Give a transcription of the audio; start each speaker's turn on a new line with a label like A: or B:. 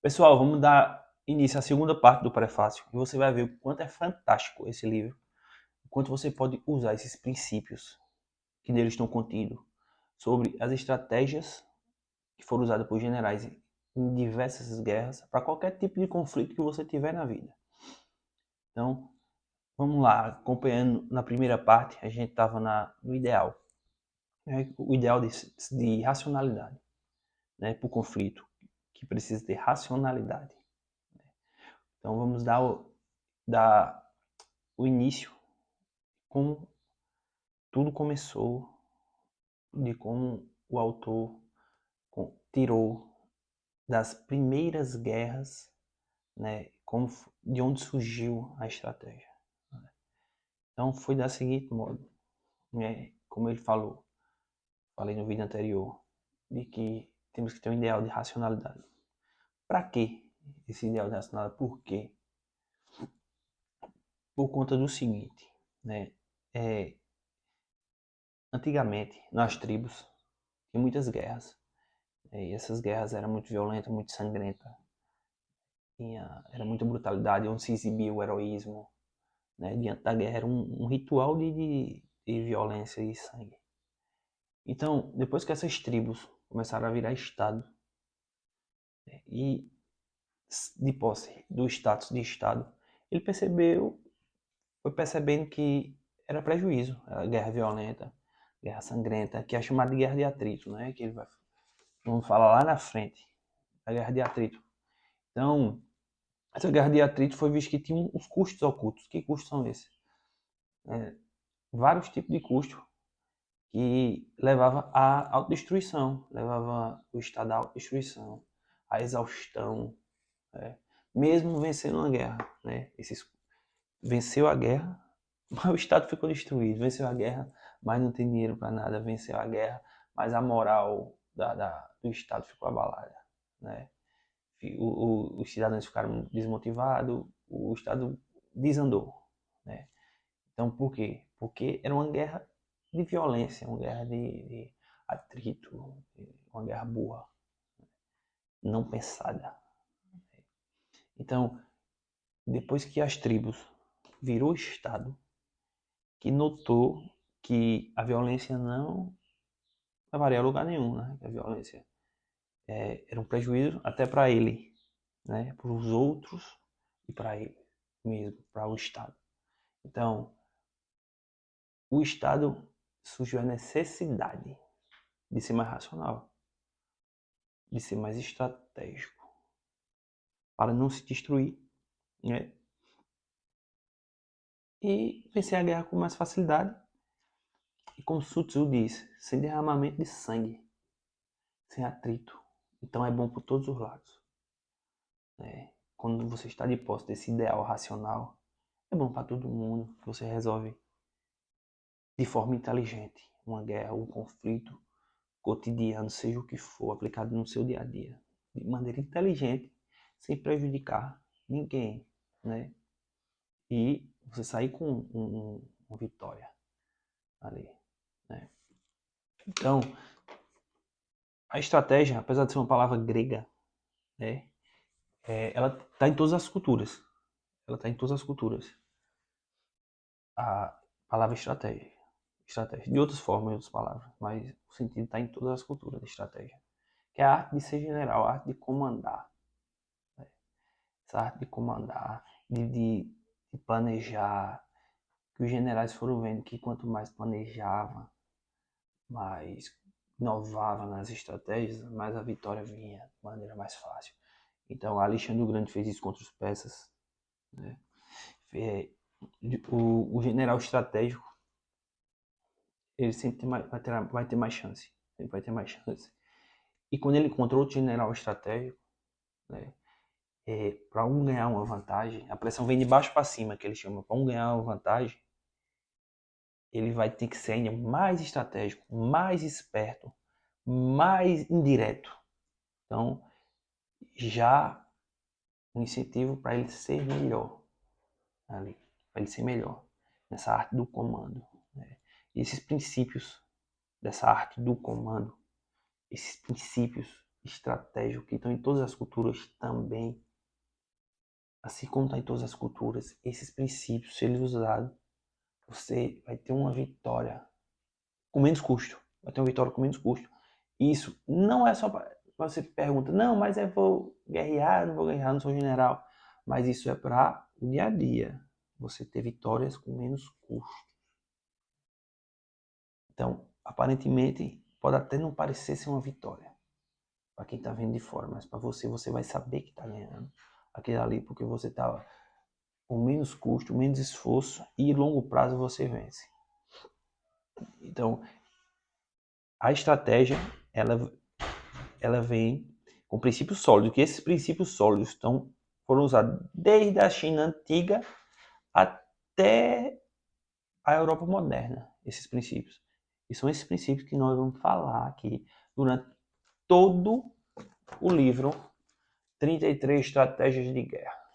A: Pessoal, vamos dar início à segunda parte do prefácio e você vai ver o quanto é fantástico esse livro, o quanto você pode usar esses princípios que neles estão contidos sobre as estratégias que foram usadas por generais em diversas guerras para qualquer tipo de conflito que você tiver na vida. Então, vamos lá, acompanhando na primeira parte, a gente estava no ideal, né? O ideal de racionalidade, né? Para o conflito, que precisa ter racionalidade. Então, vamos dar o início, como tudo começou, de como o autor tirou das primeiras guerras, né, de onde surgiu a estratégia. Então foi da seguinte modo, né, como ele falei no vídeo anterior, de que temos que ter um ideal de racionalidade. Para que esse ideal de racionalidade? Por quê? Por conta do seguinte, né, antigamente nas tribos tinha muitas guerras, e essas guerras eram muito violentas, muito sangrentas. Era muita brutalidade, onde se exibia o heroísmo, né? Diante da guerra era um ritual de violência e sangue. Então, depois que essas tribos começaram a virar Estado, né? E de posse do status de Estado, ele foi percebendo que era prejuízo a guerra violenta, guerra sangrenta, que é chamada de guerra de atrito, né? Que vamos falar lá na frente, a guerra de atrito. Então, essa guerra de atrito foi visto que tinha uns custos ocultos. Que custos são esses? Vários tipos de custos que levava à autodestruição, levava o Estado à autodestruição, à exaustão, né? Mesmo vencendo uma guerra. Né? Venceu a guerra, mas o Estado ficou destruído. Venceu a guerra, mas não tem dinheiro para nada. Venceu a guerra, mas a moral do Estado ficou abalada. Né? Os cidadãos ficaram desmotivados, o Estado desandou. Né? Então, por quê? Porque era uma guerra de violência, uma guerra de atrito, uma guerra burra, não pensada. Então, depois que as tribos virou Estado, que notou que a violência não levaria a lugar nenhum, né? Que a violência era um prejuízo até para ele, né? Para os outros e para ele mesmo, para o Estado. Então, o Estado surgiu a necessidade de ser mais racional, de ser mais estratégico, para não se destruir, né? E vencer a guerra com mais facilidade. E como Sun Tzu diz, sem derramamento de sangue, sem atrito. Então é bom por todos os lados. Né? Quando você está de posse desse ideal racional, é bom para todo mundo. Você resolve de forma inteligente uma guerra, um conflito cotidiano, seja o que for, aplicado no seu dia a dia, de maneira inteligente, sem prejudicar ninguém, né? E você sair com uma vitória ali, né? Então, a estratégia, apesar de ser uma palavra grega, né, ela está em todas as culturas. Ela está em todas as culturas. A palavra estratégia. Estratégia. De outras formas, em outras palavras, mas o sentido está em todas as culturas de estratégia. Que é a arte de ser general, a arte de comandar. Né? Essa arte de comandar, de planejar. Que os generais foram vendo que quanto mais planejava, mais inovava nas estratégias, mais a vitória vinha de maneira mais fácil. Então, Alexandre o Grande fez isso contra os persas. Né? O general estratégico, ele sempre vai ter mais chance. Ele vai ter mais chance. E quando ele encontrou outro general estratégico, né, para um ganhar uma vantagem, a pressão vem de baixo para cima, que ele chama. Para um ganhar uma vantagem, ele vai ter que ser ainda mais estratégico, mais esperto, mais indireto. Então, já um incentivo para ele ser melhor ali, para ele ser melhor nessa arte do comando. Né? E esses princípios dessa arte do comando, esses princípios estratégico que estão em todas as culturas também, assim como está em todas as culturas, esses princípios, se eles usados, você vai ter uma vitória com menos custo. Vai ter uma vitória com menos custo. Isso não é só para você pergunta, não, mas eu vou guerrear, não vou guerrear, não sou general. Mas isso é para o dia a dia. Você ter vitórias com menos custo. Então, aparentemente, pode até não parecer ser uma vitória para quem está vendo de fora, mas para você, você vai saber que está ganhando aquele ali, porque você está com menos custo, menos esforço e longo prazo você vence. Então, a estratégia, ela vem com princípios sólidos, que esses princípios sólidos foram usados desde a China antiga até a Europa moderna, esses princípios. E são esses princípios que nós vamos falar aqui durante todo o livro 33 Estratégias de Guerra.